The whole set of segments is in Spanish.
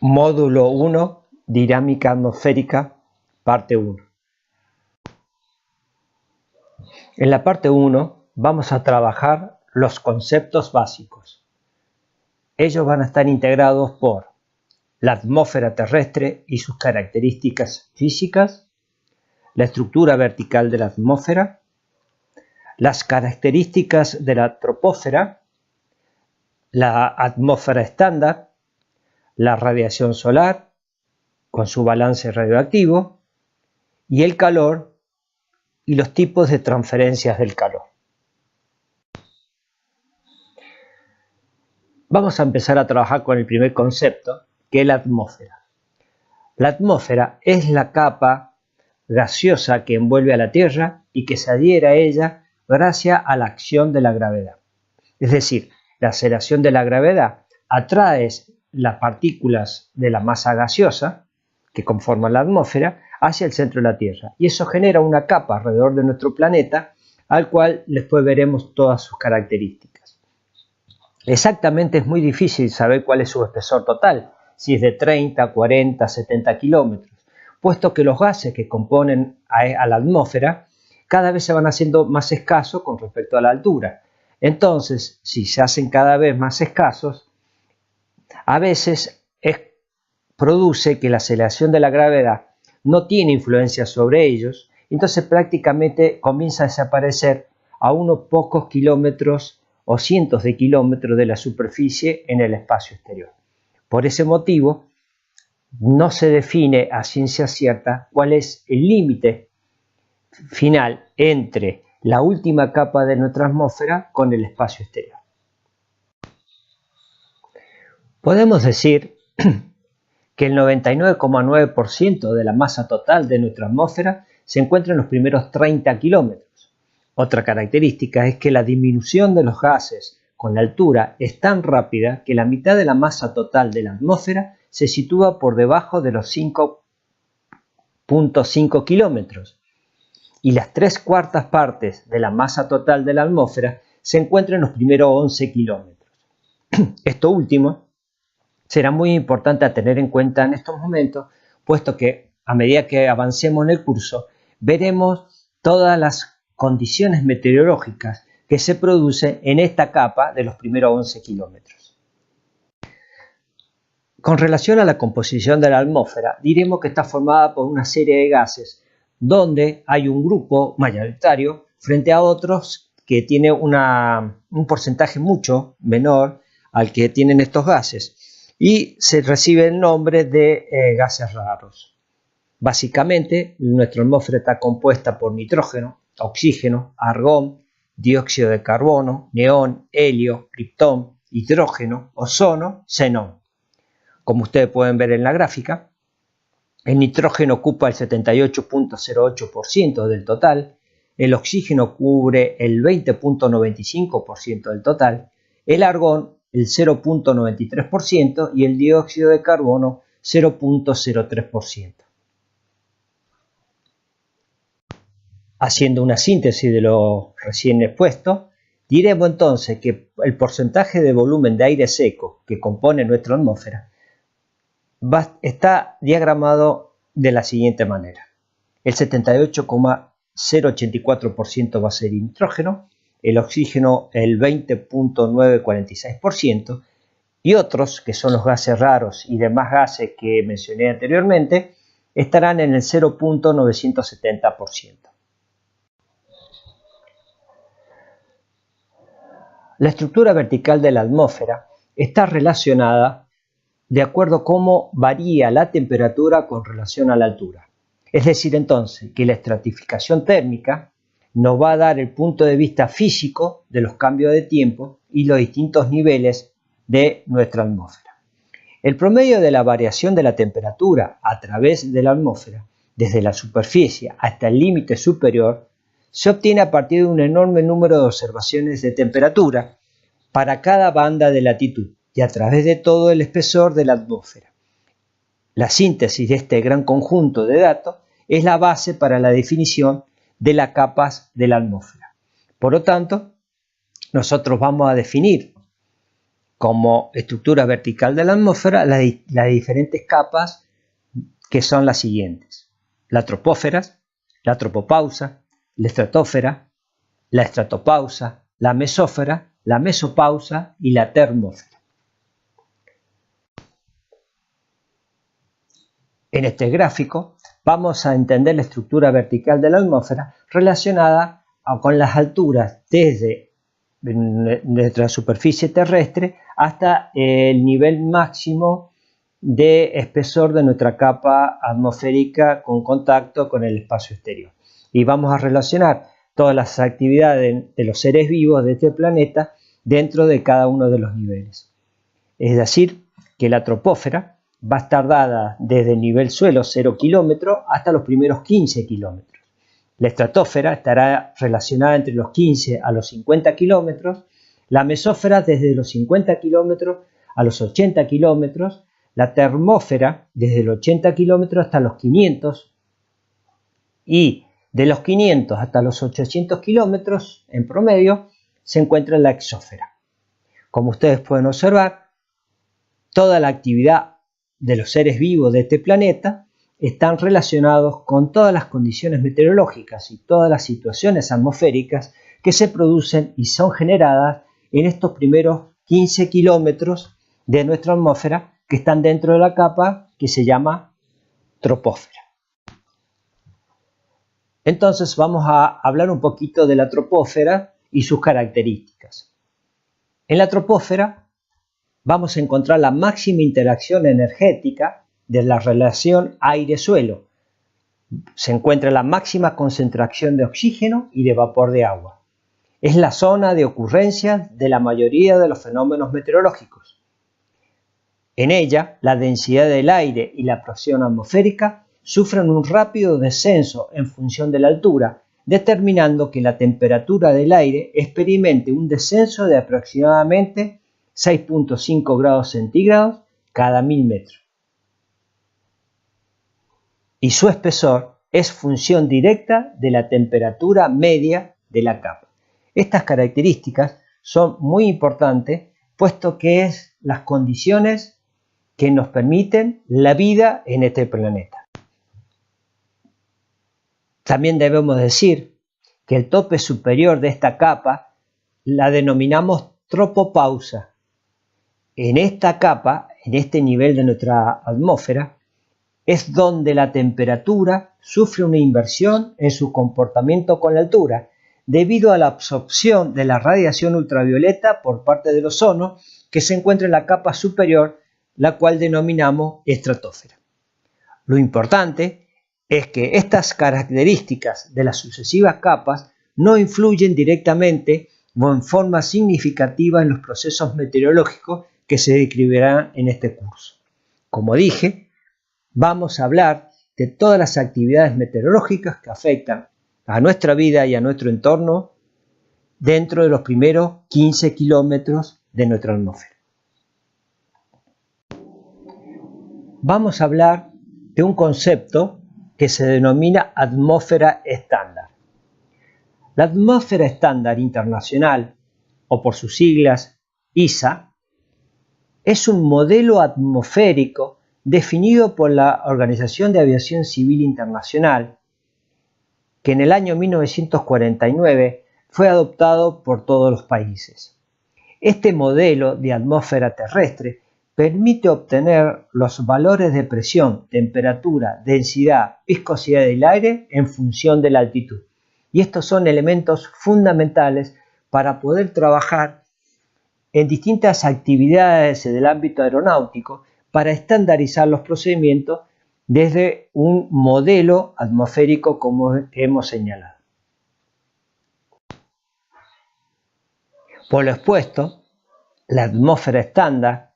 Módulo 1, Dinámica atmosférica, parte 1. En la parte 1 vamos a trabajar los conceptos básicos. Ellos van a estar integrados por la atmósfera terrestre y sus características físicas, la estructura vertical de la atmósfera, las características de la troposfera, la atmósfera estándar, la radiación solar con su balance radioactivo y el calor y los tipos de transferencias del calor. Vamos a empezar a trabajar con el primer concepto, que es la atmósfera. La atmósfera es la capa gaseosa que envuelve a la Tierra y que se adhiere a ella gracias a la acción de la gravedad. Es decir, la aceleración de la gravedad atrae las partículas de la masa gaseosa que conforman la atmósfera hacia el centro de la Tierra, y eso genera una capa alrededor de nuestro planeta al cual después veremos todas sus características. Exactamente es muy difícil saber cuál es su espesor total, si es de 30, 40, 70 kilómetros, puesto que los gases que componen a la atmósfera cada vez se van haciendo más escasos con respecto a la altura. Entonces, si se hacen cada vez más escasos, a veces produce que la aceleración de la gravedad no tiene influencia sobre ellos, entonces prácticamente comienza a desaparecer a unos pocos kilómetros o cientos de kilómetros de la superficie en el espacio exterior. Por ese motivo, no se define a ciencia cierta cuál es el límite final entre la última capa de nuestra atmósfera con el espacio exterior. Podemos decir que el 99,9% de la masa total de nuestra atmósfera se encuentra en los primeros 30 kilómetros. Otra característica es que la disminución de los gases con la altura es tan rápida que la mitad de la masa total de la atmósfera se sitúa por debajo de los 5,5 kilómetros y las 3/4 partes de la masa total de la atmósfera se encuentran en los primeros 11 kilómetros. Esto último será muy importante a tener en cuenta en estos momentos, puesto que a medida que avancemos en el curso, veremos todas las condiciones meteorológicas que se producen en esta capa de los primeros 11 kilómetros. Con relación a la composición de la atmósfera, diremos que está formada por una serie de gases, donde hay un grupo mayoritario frente a otros que tiene un porcentaje mucho menor al que tienen estos gases, y se recibe el nombre de gases raros. Básicamente, nuestra atmósfera está compuesta por nitrógeno, oxígeno, argón, dióxido de carbono, neón, helio, criptón, hidrógeno, ozono, xenón. Como ustedes pueden ver en la gráfica, el nitrógeno ocupa el 78,08% del total, el oxígeno cubre el 20,95% del total, el argón el 0,93% y el dióxido de carbono 0,03%. Haciendo una síntesis de lo recién expuesto, diremos entonces que el porcentaje de volumen de aire seco que compone nuestra atmósfera está diagramado de la siguiente manera. El 78,084% va a ser nitrógeno, el oxígeno el 20,946% y otros, que son los gases raros y demás gases que mencioné anteriormente, estarán en el 0,970%. La estructura vertical de la atmósfera está relacionada de acuerdo a cómo varía la temperatura con relación a la altura. Es decir, entonces, que la estratificación térmica nos va a dar el punto de vista físico de los cambios de tiempo y los distintos niveles de nuestra atmósfera. El promedio de la variación de la temperatura a través de la atmósfera, desde la superficie hasta el límite superior, se obtiene a partir de un enorme número de observaciones de temperatura para cada banda de latitud y a través de todo el espesor de la atmósfera. La síntesis de este gran conjunto de datos es la base para la definición de las capas de la atmósfera. Por lo tanto, nosotros vamos a definir como estructura vertical de la atmósfera las diferentes capas, que son las siguientes: la troposfera, la tropopausa, la estratosfera, la estratopausa, la mesósfera, la mesopausa y la termósfera. En este gráfico vamos a entender la estructura vertical de la atmósfera relacionada con las alturas desde nuestra superficie terrestre hasta el nivel máximo de espesor de nuestra capa atmosférica con contacto con el espacio exterior. Y vamos a relacionar todas las actividades de los seres vivos de este planeta dentro de cada uno de los niveles. Es decir, que la troposfera va a estar dada desde el nivel suelo 0 kilómetros hasta los primeros 15 kilómetros. La estratosfera estará relacionada entre los 15 a los 50 kilómetros, la mesósfera desde los 50 kilómetros a los 80 kilómetros, la termósfera desde los 80 kilómetros hasta los 500 y de los 500 hasta los 800 kilómetros en promedio se encuentra la exósfera. Como ustedes pueden observar, toda la actividad de los seres vivos de este planeta están relacionados con todas las condiciones meteorológicas y todas las situaciones atmosféricas que se producen y son generadas en estos primeros 15 kilómetros de nuestra atmósfera que están dentro de la capa que se llama troposfera. Entonces vamos a hablar un poquito de la troposfera y sus características. En la troposfera vamos a encontrar la máxima interacción energética de la relación aire-suelo. Se encuentra la máxima concentración de oxígeno y de vapor de agua. Es la zona de ocurrencia de la mayoría de los fenómenos meteorológicos. En ella, la densidad del aire y la presión atmosférica sufren un rápido descenso en función de la altura, determinando que la temperatura del aire experimente un descenso de aproximadamente 6.5 grados centígrados cada 1000 metros. Y su espesor es función directa de la temperatura media de la capa. Estas características son muy importantes, puesto que es las condiciones que nos permiten la vida en este planeta. También debemos decir que el tope superior de esta capa la denominamos tropopausa. En esta capa, en este nivel de nuestra atmósfera, es donde la temperatura sufre una inversión en su comportamiento con la altura, debido a la absorción de la radiación ultravioleta por parte del ozono que se encuentra en la capa superior, la cual denominamos estratosfera. Lo importante es que estas características de las sucesivas capas no influyen directamente o en forma significativa en los procesos meteorológicos que se describirán en este curso. Como dije, vamos a hablar de todas las actividades meteorológicas que afectan a nuestra vida y a nuestro entorno dentro de los primeros 15 kilómetros de nuestra atmósfera. Vamos a hablar de un concepto que se denomina atmósfera estándar. La atmósfera estándar internacional, o por sus siglas ISA, es un modelo atmosférico definido por la Organización de Aviación Civil Internacional, que en el año 1949 fue adoptado por todos los países. Este modelo de atmósfera terrestre permite obtener los valores de presión, temperatura, densidad, viscosidad del aire en función de la altitud. Y estos son elementos fundamentales para poder trabajar en distintas actividades del ámbito aeronáutico para estandarizar los procedimientos desde un modelo atmosférico como hemos señalado. Por lo expuesto, la atmósfera estándar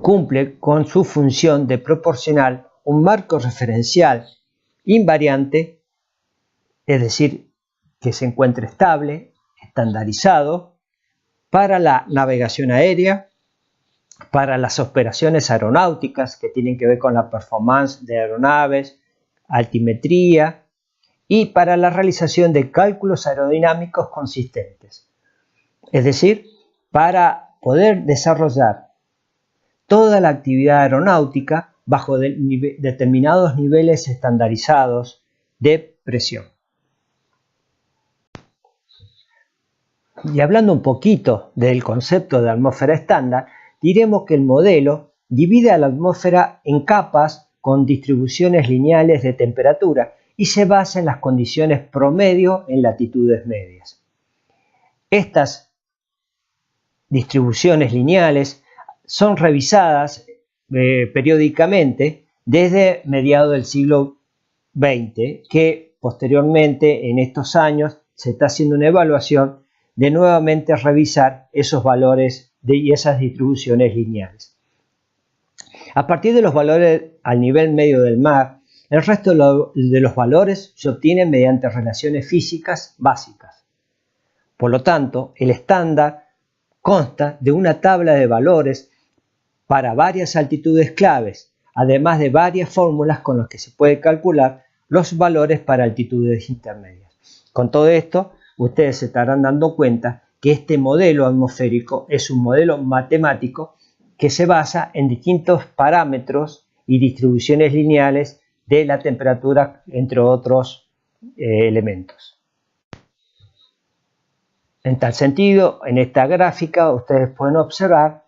cumple con su función de proporcionar un marco referencial invariante, es decir, que se encuentre estable, estandarizado, para la navegación aérea, para las operaciones aeronáuticas que tienen que ver con la performance de aeronaves, altimetría y para la realización de cálculos aerodinámicos consistentes. Es decir, para poder desarrollar toda la actividad aeronáutica bajo determinados niveles estandarizados de presión. Y hablando un poquito del concepto de atmósfera estándar, diremos que el modelo divide a la atmósfera en capas con distribuciones lineales de temperatura y se basa en las condiciones promedio en latitudes medias. Estas distribuciones lineales son revisadas periódicamente desde mediados del siglo XX, que posteriormente en estos años se está haciendo una evaluación de nuevamente revisar esos valores y esas distribuciones lineales. A partir de los valores al nivel medio del mar, el resto de los valores se obtienen mediante relaciones físicas básicas. Por lo tanto, el estándar consta de una tabla de valores para varias altitudes claves, además de varias fórmulas con las que se puede calcular los valores para altitudes intermedias. Con todo esto, ustedes se estarán dando cuenta que este modelo atmosférico es un modelo matemático que se basa en distintos parámetros y distribuciones lineales de la temperatura, entre otros elementos. En tal sentido, en esta gráfica ustedes pueden observar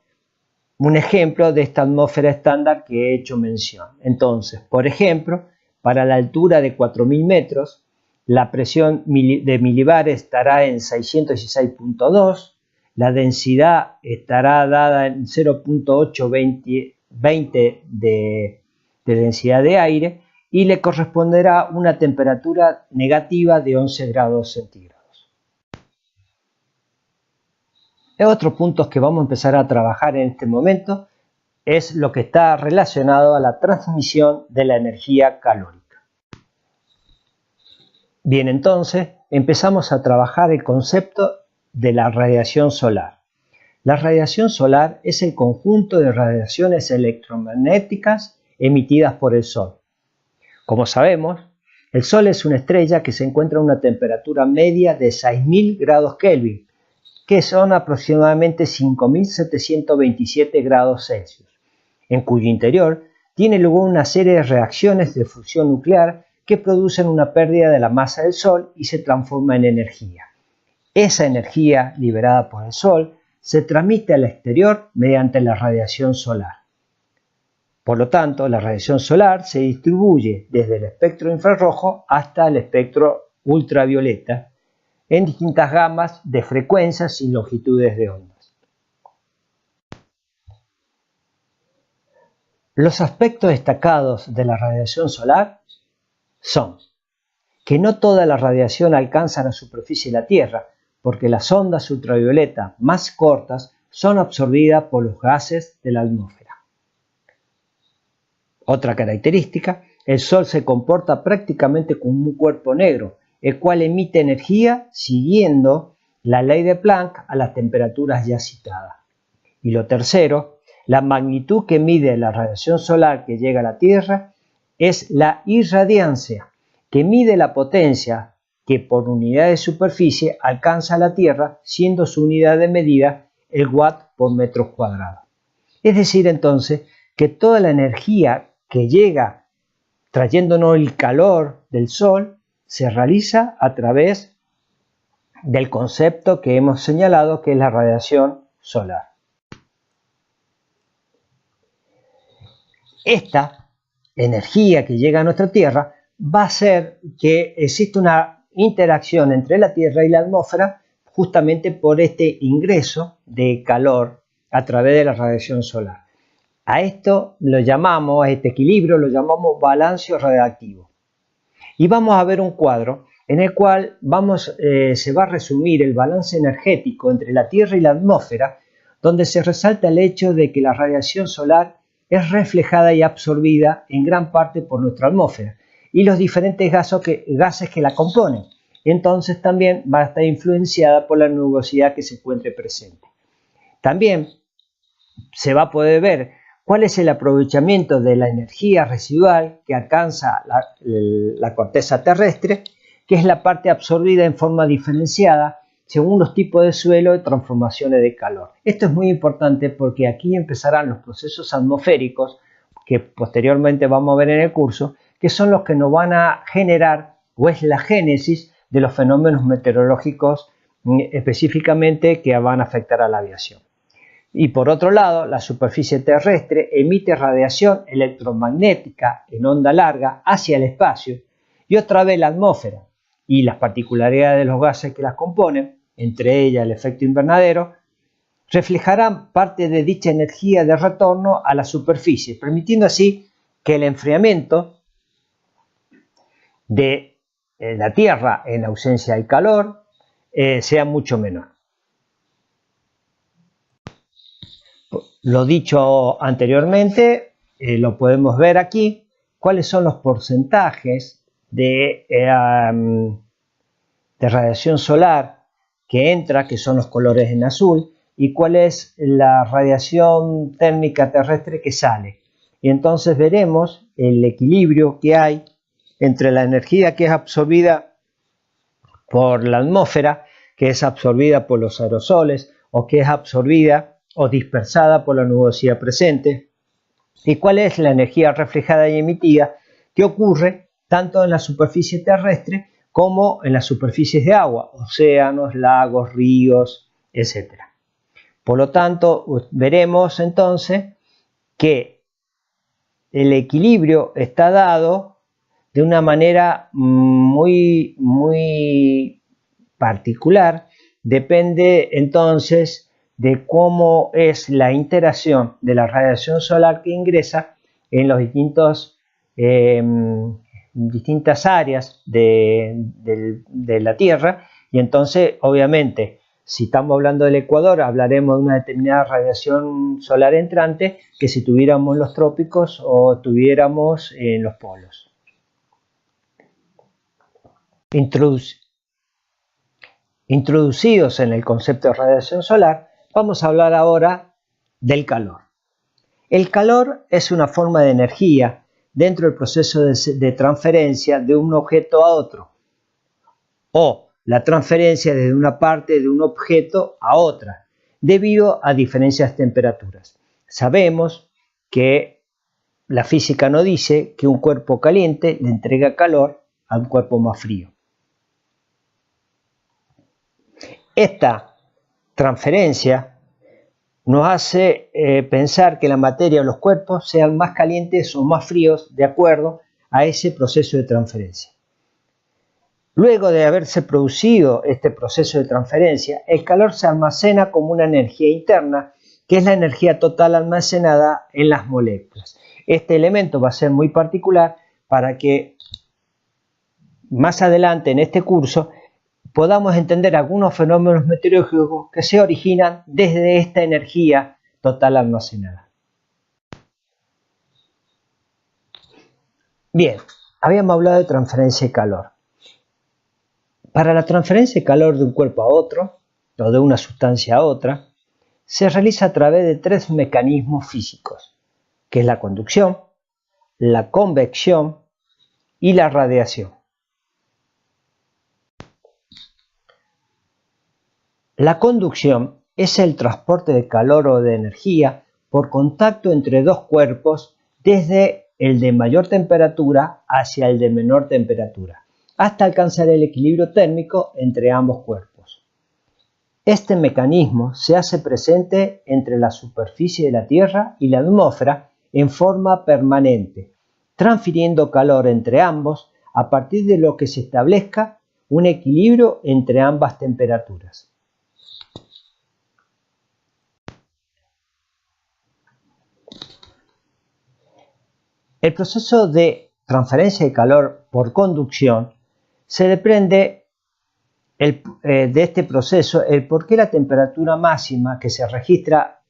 un ejemplo de esta atmósfera estándar que he hecho mención. Entonces, por ejemplo, para la altura de 4.000 metros, la presión de milibares estará en 616.2, la densidad estará dada en 0.820 de densidad de aire y le corresponderá una temperatura negativa de 11 grados centígrados. Otros puntos que vamos a empezar a trabajar en este momento es lo que está relacionado a la transmisión de la energía calórica. Bien, entonces empezamos a trabajar el concepto de la radiación solar. La radiación solar es el conjunto de radiaciones electromagnéticas emitidas por el Sol. Como sabemos, el Sol es una estrella que se encuentra a una temperatura media de 6.000 grados Kelvin, que son aproximadamente 5.727 grados Celsius, en cuyo interior tiene lugar una serie de reacciones de fusión nuclear que producen una pérdida de la masa del Sol y se transforma en energía. Esa energía liberada por el Sol se transmite al exterior mediante la radiación solar. Por lo tanto, la radiación solar se distribuye desde el espectro infrarrojo hasta el espectro ultravioleta en distintas gamas de frecuencias y longitudes de ondas. Los aspectos destacados de la radiación solar son que no toda la radiación alcanza la superficie de la Tierra, porque las ondas ultravioletas más cortas son absorbidas por los gases de la atmósfera. Otra característica, el Sol se comporta prácticamente como un cuerpo negro, el cual emite energía siguiendo la ley de Planck a las temperaturas ya citadas. Y lo tercero, la magnitud que mide la radiación solar que llega a la Tierra es la irradiancia, que mide la potencia que por unidad de superficie alcanza la Tierra, siendo su unidad de medida el watt por metro cuadrado. Es decir, entonces, que toda la energía que llega trayéndonos el calor del Sol se realiza a través del concepto que hemos señalado, que es la radiación solar. Esta energía que llega a nuestra Tierra va a hacer que exista una interacción entre la Tierra y la atmósfera justamente por este ingreso de calor a través de la radiación solar. A esto lo llamamos, a este equilibrio lo llamamos balance radiactivo. Y vamos a ver un cuadro en el cual se va a resumir el balance energético entre la Tierra y la atmósfera, donde se resalta el hecho de que la radiación solar es reflejada y absorbida en gran parte por nuestra atmósfera y los diferentes gases que la componen. Entonces también va a estar influenciada por la nubosidad que se encuentre presente. También se va a poder ver cuál es el aprovechamiento de la energía residual que alcanza la corteza terrestre, que es la parte absorbida en forma diferenciada según los tipos de suelo y transformaciones de calor. Esto es muy importante porque aquí empezarán los procesos atmosféricos que posteriormente vamos a ver en el curso, que son los que nos van a generar o es la génesis de los fenómenos meteorológicos específicamente que van a afectar a la aviación. Y por otro lado, la superficie terrestre emite radiación electromagnética en onda larga hacia el espacio y otra vez la atmósfera y las particularidades de los gases que las componen, entre ellas el efecto invernadero, reflejarán parte de dicha energía de retorno a la superficie, permitiendo así que el enfriamiento de la Tierra en ausencia de calor sea mucho menor. Lo dicho anteriormente, lo podemos ver aquí, cuáles son los porcentajes de radiación solar que entra, que son los colores en azul, y cuál es la radiación térmica terrestre que sale. Y entonces veremos el equilibrio que hay entre la energía que es absorbida por la atmósfera, que es absorbida por los aerosoles, o que es absorbida o dispersada por la nubosidad presente, y cuál es la energía reflejada y emitida que ocurre tanto en la superficie terrestre como en las superficies de agua, océanos, lagos, ríos, etc. Por lo tanto, veremos entonces que el equilibrio está dado de una manera muy particular. Depende entonces de cómo es la interacción de la radiación solar que ingresa en los distintas áreas de la Tierra, y entonces obviamente si estamos hablando del Ecuador hablaremos de una determinada radiación solar entrante que si tuviéramos en los trópicos o tuviéramos en los polos. Introducidos en el concepto de radiación solar, vamos a hablar ahora del calor. El calor es una forma de energía dentro del proceso de transferencia de un objeto a otro, o la transferencia desde una parte de un objeto a otra, debido a diferencias de temperaturas. Sabemos que la física nos dice que un cuerpo caliente le entrega calor a un cuerpo más frío. Esta transferencia nos hace pensar que la materia o los cuerpos sean más calientes o más fríos de acuerdo a ese proceso de transferencia. Luego de haberse producido este proceso de transferencia, el calor se almacena como una energía interna, que es la energía total almacenada en las moléculas. Este elemento va a ser muy particular para que más adelante en este curso podamos entender algunos fenómenos meteorológicos que se originan desde esta energía total almacenada. Bien, habíamos hablado de transferencia de calor. Para la transferencia de calor de un cuerpo a otro, o de una sustancia a otra, se realiza a través de tres mecanismos físicos, que es la conducción, la convección y la radiación. La conducción es el transporte de calor o de energía por contacto entre dos cuerpos desde el de mayor temperatura hacia el de menor temperatura, hasta alcanzar el equilibrio térmico entre ambos cuerpos. Este mecanismo se hace presente entre la superficie de la Tierra y la atmósfera en forma permanente, transfiriendo calor entre ambos a partir de lo que se establezca un equilibrio entre ambas temperaturas. El proceso de transferencia de calor por conducción se desprende de este proceso el por qué la temperatura máxima que se registra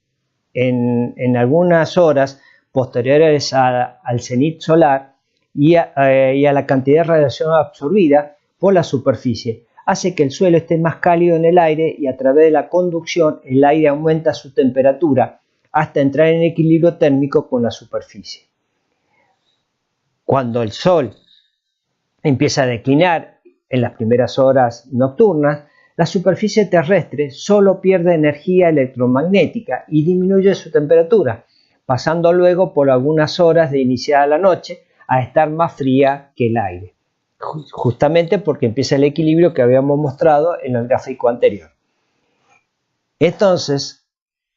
en algunas horas posteriores al cenit solar y a la cantidad de radiación absorbida por la superficie hace que el suelo esté más cálido en el aire, y a través de la conducción el aire aumenta su temperatura hasta entrar en equilibrio térmico con la superficie. Cuando el sol empieza a declinar en las primeras horas nocturnas, la superficie terrestre solo pierde energía electromagnética y disminuye su temperatura, pasando luego por algunas horas de iniciada la noche a estar más fría que el aire, justamente porque empieza el equilibrio que habíamos mostrado en el gráfico anterior. Entonces,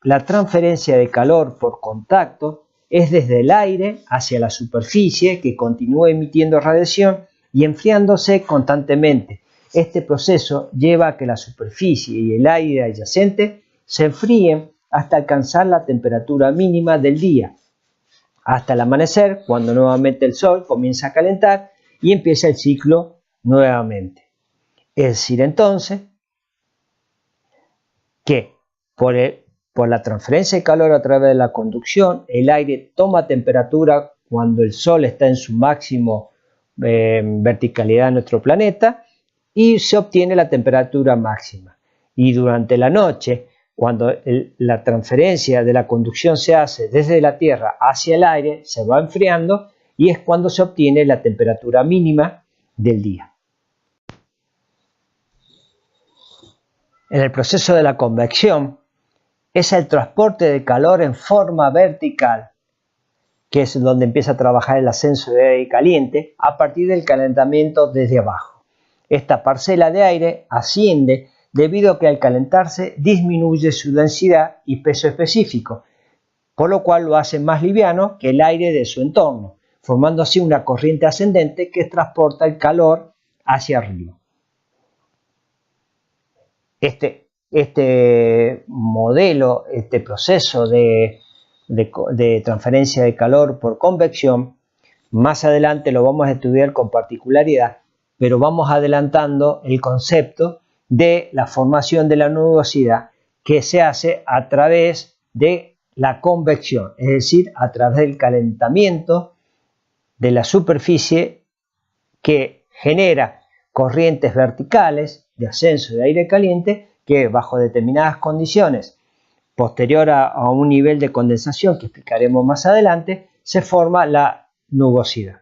la transferencia de calor por contacto es desde el aire hacia la superficie que continúa emitiendo radiación y enfriándose constantemente. Este proceso lleva a que la superficie y el aire adyacente se enfríen hasta alcanzar la temperatura mínima del día, hasta el amanecer, cuando nuevamente el sol comienza a calentar y empieza el ciclo nuevamente. Es decir, entonces, que por la transferencia de calor a través de la conducción, el aire toma temperatura cuando el sol está en su máximo verticalidad en nuestro planeta y se obtiene la temperatura máxima. Y durante la noche, cuando la transferencia de la conducción se hace desde la Tierra hacia el aire, se va enfriando y es cuando se obtiene la temperatura mínima del día. En el proceso de la convección es el transporte de calor en forma vertical, que es donde empieza a trabajar el ascenso de aire caliente a partir del calentamiento desde abajo. Esta parcela de aire asciende debido a que al calentarse disminuye su densidad y peso específico, por lo cual lo hace más liviano que el aire de su entorno, formando así una corriente ascendente que transporta el calor hacia arriba. Este modelo, este proceso de transferencia de calor por convección, más adelante lo vamos a estudiar con particularidad, pero vamos adelantando el concepto de la formación de la nubosidad que se hace a través de la convección, es decir, a través del calentamiento de la superficie que genera corrientes verticales de ascenso de aire caliente que bajo determinadas condiciones posterior a un nivel de condensación que explicaremos más adelante, se forma la nubosidad.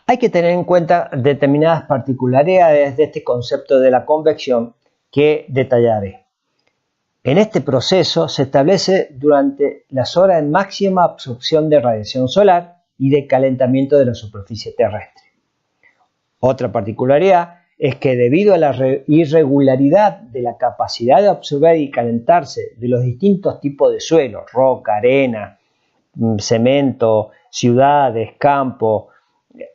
Hay que tener en cuenta determinadas particularidades de este concepto de la convección que detallaré. En este proceso se establece durante las horas de máxima absorción de radiación solar y de calentamiento de la superficie terrestre. Otra particularidad es que debido a la irregularidad de la capacidad de absorber y calentarse de los distintos tipos de suelo, roca, arena, cemento, ciudades, campo,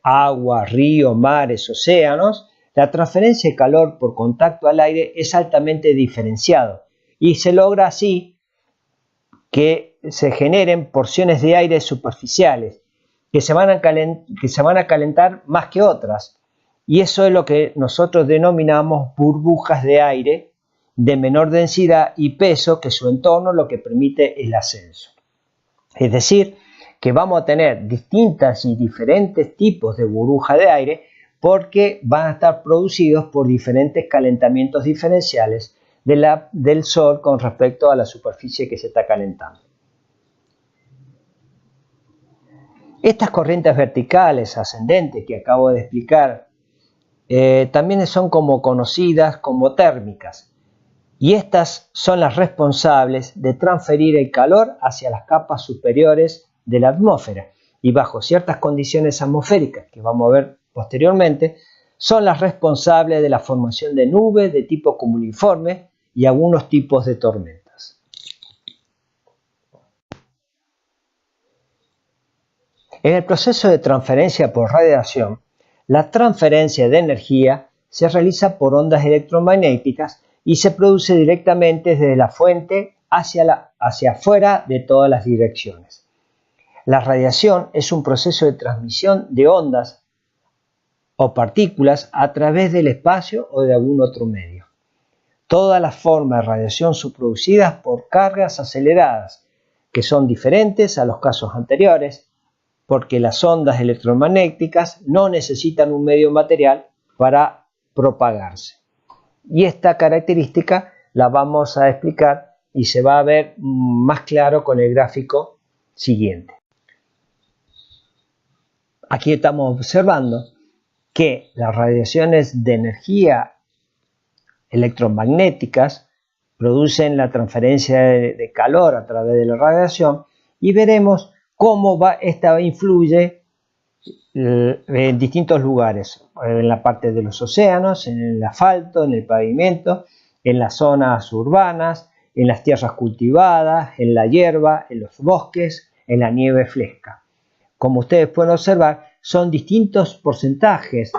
agua, ríos, mares, océanos, la transferencia de calor por contacto al aire es altamente diferenciado y se logra así que se generen porciones de aire superficiales que se van a calentar más que otras. Y eso es lo que nosotros denominamos burbujas de aire de menor densidad y peso que su entorno, lo que permite el ascenso. Es decir, que vamos a tener distintas y diferentes tipos de burbujas de aire porque van a estar producidos por diferentes calentamientos diferenciales del Sol con respecto a la superficie que se está calentando. Estas corrientes verticales ascendentes que acabo de explicar también son conocidas como térmicas y estas son las responsables de transferir el calor hacia las capas superiores de la atmósfera y bajo ciertas condiciones atmosféricas que vamos a ver posteriormente son las responsables de la formación de nubes de tipo cumuliforme y algunos tipos de tormentas. En el proceso de transferencia por radiación, la transferencia de energía se realiza por ondas electromagnéticas y se produce directamente desde la fuente hacia afuera de todas las direcciones. La radiación es un proceso de transmisión de ondas o partículas a través del espacio o de algún otro medio. Todas las formas de radiación son producidas por cargas aceleradas, que son diferentes a los casos anteriores, porque las ondas electromagnéticas no necesitan un medio material para propagarse. Y esta característica la vamos a explicar y se va a ver más claro con el gráfico siguiente. Aquí estamos observando que las radiaciones de energía electromagnéticas producen la transferencia de calor a través de la radiación y veremos cómo esta influye en distintos lugares, en la parte de los océanos, en el asfalto, en el pavimento, en las zonas urbanas, en las tierras cultivadas, en la hierba, en los bosques, en la nieve fresca. Como ustedes pueden observar, son distintos porcentajes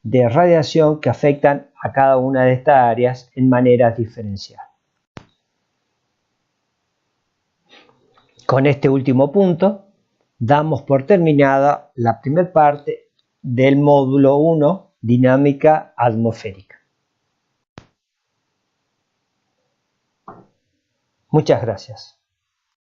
de radiación que afectan a cada una de estas áreas en maneras diferenciadas. Con este último punto, damos por terminada la primera parte del módulo 1, dinámica atmosférica. Muchas gracias.